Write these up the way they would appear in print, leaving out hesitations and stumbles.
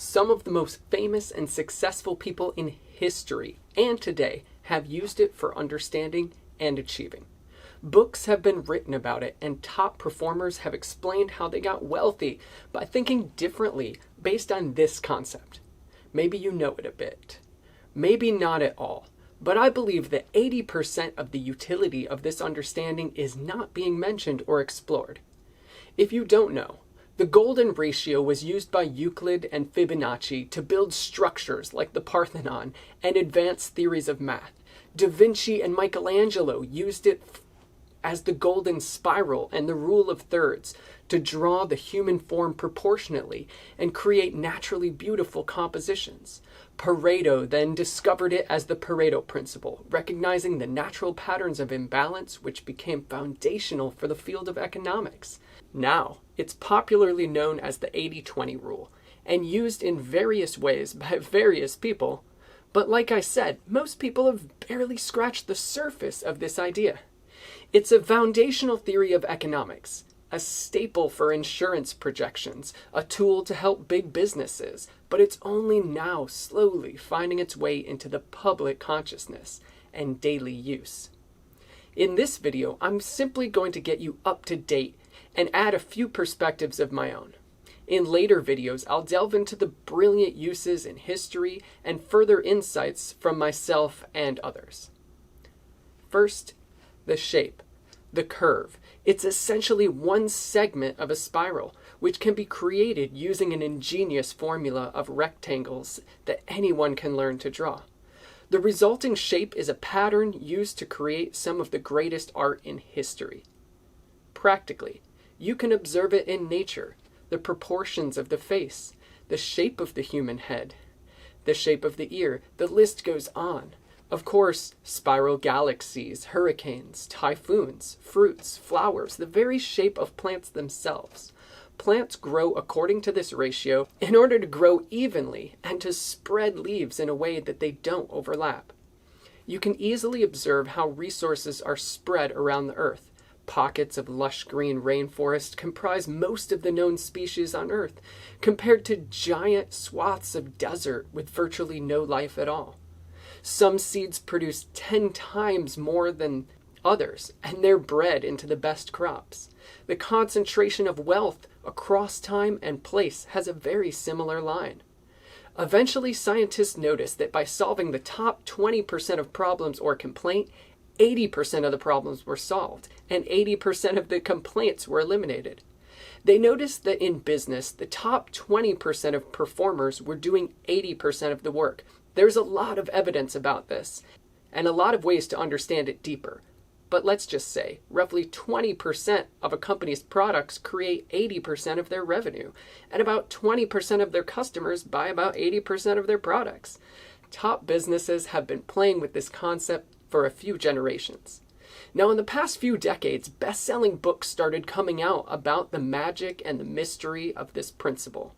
Some of the most famous and successful people in history and today have used it for understanding and achieving. Books have been written about it, and top performers have explained how they got wealthy by thinking differently based on this concept. Maybe you know it a bit. Maybe not at all. But I believe that 80% of the utility of this understanding is not being mentioned or explored. If you don't know, the golden ratio was used by Euclid and Fibonacci to build structures like the Parthenon and advanced theories of math. Da Vinci and Michelangelo used it as the golden spiral and the rule of thirds to draw the human form proportionately and create naturally beautiful compositions. Pareto then discovered it as the Pareto principle, recognizing the natural patterns of imbalance which became foundational for the field of economics. Now, it's popularly known as the 80-20 rule and used in various ways by various people, but like I said, most people have barely scratched the surface of this idea. It's a foundational theory of economics, a staple for insurance projections, a tool to help big businesses, but it's only now slowly finding its way into the public consciousness and daily use. In this video, I'm simply going to get you up to date and add a few perspectives of my own. In later videos, I'll delve into the brilliant uses in history and further insights from myself and others. First, the shape, the curve. It's essentially one segment of a spiral, which can be created using an ingenious formula of rectangles that anyone can learn to draw. The resulting shape is a pattern used to create some of the greatest art in history. Practically, you can observe it in nature, the proportions of the face, the shape of the human head, the shape of the ear, the list goes on. Of course, spiral galaxies, hurricanes, typhoons, fruits, flowers, the very shape of plants themselves. Plants grow according to this ratio in order to grow evenly and to spread leaves in a way that they don't overlap. You can easily observe how resources are spread around the earth. Pockets of lush green rainforest comprise most of the known species on Earth, compared to giant swaths of desert with virtually no life at all. Some seeds produce 10 times more than others, and they're bred into the best crops. The concentration of wealth across time and place has a very similar line. Eventually, scientists noticed that by solving the top 20% of problems or complaint, 80% of the problems were solved, and 80% of the complaints were eliminated. They noticed that in business, the top 20% of performers were doing 80% of the work. There's a lot of evidence about this, and a lot of ways to understand it deeper. But let's just say, roughly 20% of a company's products create 80% of their revenue, and about 20% of their customers buy about 80% of their products. Top businesses have been playing with this concept for a few generations. Now, in the past few decades, best-selling books started coming out about the magic and the mystery of this principle.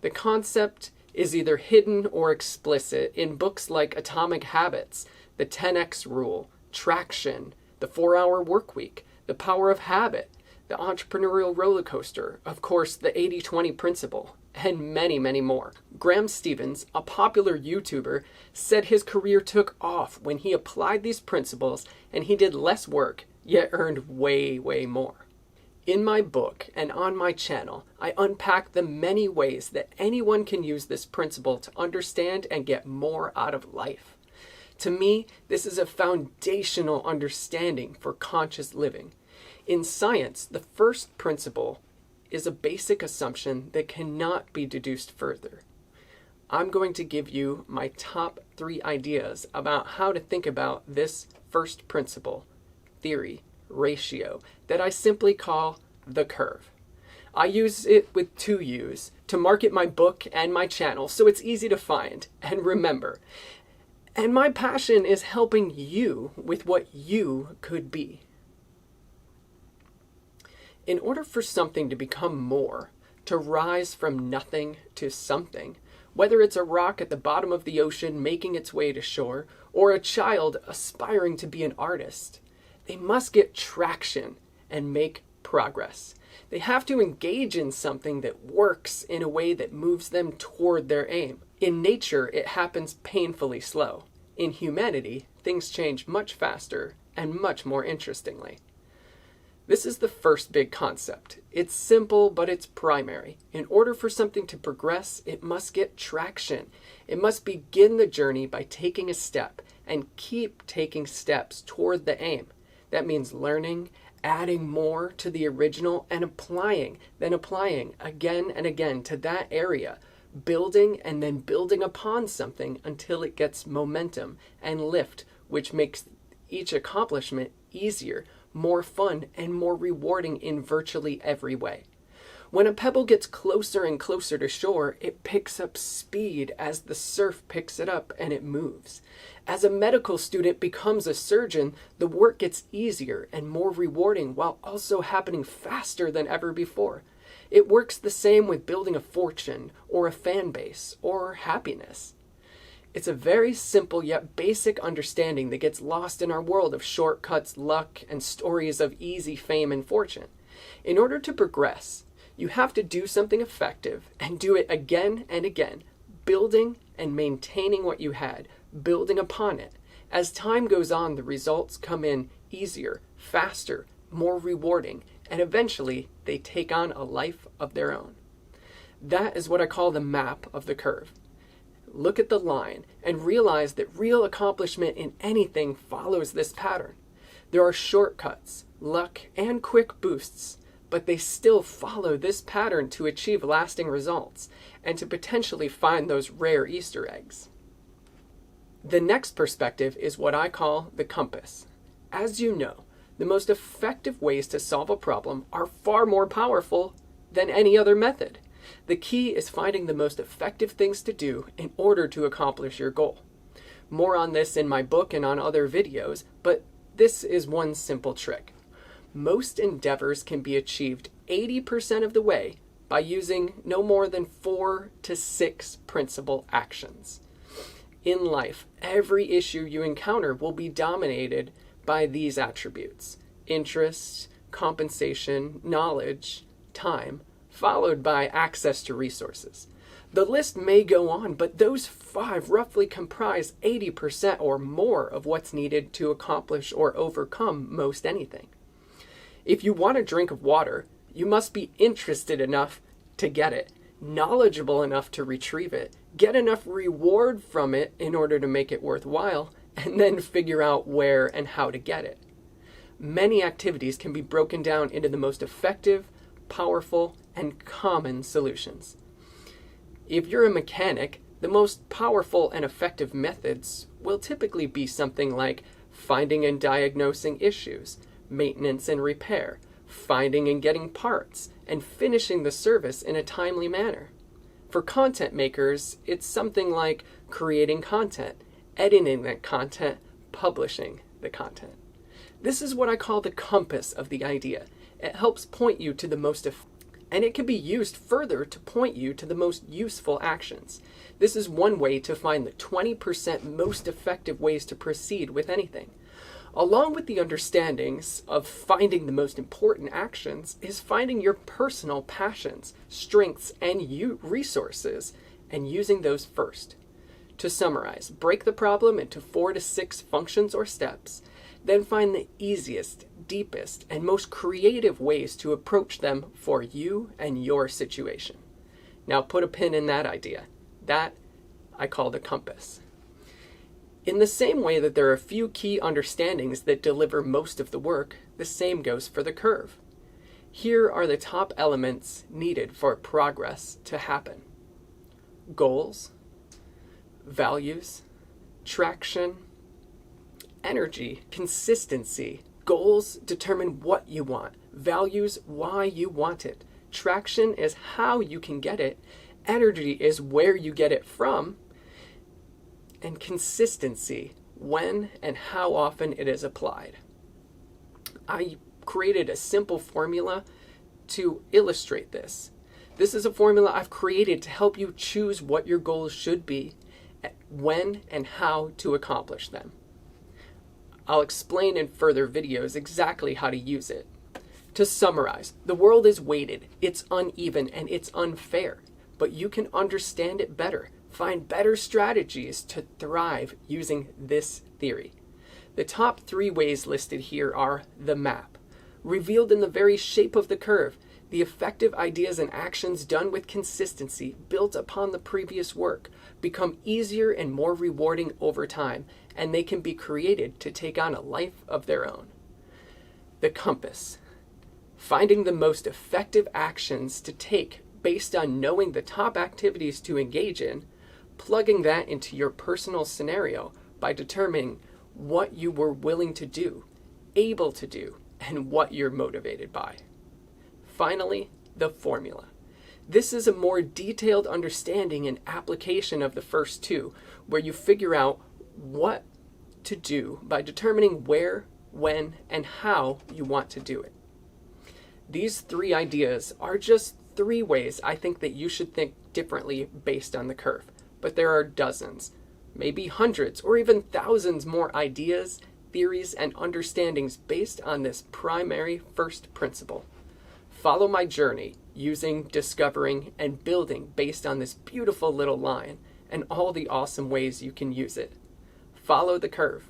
The concept is either hidden or explicit in books like Atomic Habits, The 10X Rule, Traction, The 4-Hour Workweek, The Power of Habit, The Entrepreneurial Roller Coaster, of course, The 80-20 Principle, and many, many more. Graham Stevens, a popular YouTuber, said his career took off when he applied these principles and he did less work, yet earned way, way more. In my book and on my channel, I unpack the many ways that anyone can use this principle to understand and get more out of life. To me, this is a foundational understanding for conscious living. In science, the first principle is a basic assumption that cannot be deduced further. I'm going to give you my top 3 ideas about how to think about this first principle, theory, ratio, that I simply call the curve. I use it with 2 U's to market my book and my channel, so it's easy to find and remember. And my passion is helping you with what you could be. In order for something to become more, to rise from nothing to something, whether it's a rock at the bottom of the ocean making its way to shore, or a child aspiring to be an artist, they must get traction and make progress. They have to engage in something that works in a way that moves them toward their aim. In nature, it happens painfully slow. In humanity, things change much faster and much more interestingly. This is the first big concept. It's simple, but it's primary. In order for something to progress, it must get traction. It must begin the journey by taking a step and keep taking steps toward the aim. That means learning, adding more to the original, and applying, then applying again and again to that area, building and then building upon something until it gets momentum and lift, which makes each accomplishment easier, more fun, and more rewarding in virtually every way. When a pebble gets closer and closer to shore, it picks up speed as the surf picks it up and it moves. As a medical student becomes a surgeon, the work gets easier and more rewarding while also happening faster than ever before. It works the same with building a fortune or a fan base or happiness. It's a very simple yet basic understanding that gets lost in our world of shortcuts, luck, and stories of easy fame and fortune. In order to progress, you have to do something effective and do it again and again, building and maintaining what you had, building upon it. As time goes on, the results come in easier, faster, more rewarding, and eventually they take on a life of their own. That is what I call the map of the curve. Look at the line and realize that real accomplishment in anything follows this pattern. There are shortcuts, luck, and quick boosts, but they still follow this pattern to achieve lasting results and to potentially find those rare Easter eggs. The next perspective is what I call the compass. As you know, the most effective ways to solve a problem are far more powerful than any other method. The key is finding the most effective things to do in order to accomplish your goal. More on this in my book and on other videos, but this is one simple trick. Most endeavors can be achieved 80% of the way by using no more than 4 to 6 principal actions. In life, every issue you encounter will be dominated by these attributes: interest, compensation, knowledge, time, followed by access to resources. The list may go on, but those 5 roughly comprise 80% or more of what's needed to accomplish or overcome most anything. If you want a drink of water, you must be interested enough to get it, knowledgeable enough to retrieve it, get enough reward from it in order to make it worthwhile, and then figure out where and how to get it. Many activities can be broken down into the most effective, powerful, and common solutions. If you're a mechanic, the most powerful and effective methods will typically be something like finding and diagnosing issues, maintenance and repair, finding and getting parts, and finishing the service in a timely manner. For content makers, it's something like creating content, editing that content, publishing the content. This is what I call the compass of the idea. It helps point you to the most and it can be used further to point you to the most useful actions. This is one way to find the 20% most effective ways to proceed with anything. Along with the understandings of finding the most important actions is finding your personal passions, strengths, and resources, and using those first. To summarize, break the problem into 4 to 6 functions or steps, then find the easiest, deepest, and most creative ways to approach them for you and your situation. Now put a pin in that idea. That I call the compass. In the same way that there are a few key understandings that deliver most of the work, the same goes for the curve. Here are the top elements needed for progress to happen: goals, values, traction, energy, consistency. Goals determine what you want. Values, why you want it. Traction is how you can get it. Energy is where you get it from. And consistency, when and how often it is applied. I created a simple formula to illustrate this. This is a formula I've created to help you choose what your goals should be, when and how to accomplish them. I'll explain in further videos exactly how to use it. To summarize, the world is weighted, it's uneven, and it's unfair, but you can understand it better, find better strategies to thrive using this theory. The top 3 ways listed here are the map, revealed in the very shape of the curve, the effective ideas and actions done with consistency, built upon the previous work, become easier and more rewarding over time, and they can be created to take on a life of their own. The compass, finding the most effective actions to take based on knowing the top activities to engage in, plugging that into your personal scenario by determining what you were willing to do, able to do, and what you're motivated by. Finally, the formula. This is a more detailed understanding and application of the first 2, where you figure out what to do by determining where, when, and how you want to do it. These 3 ideas are just 3 ways I think that you should think differently based on the curve, but there are dozens, maybe hundreds, or even thousands more ideas, theories, and understandings based on this primary first principle. Follow my journey using, discovering, and building based on this beautiful little line and all the awesome ways you can use it. Follow the curve.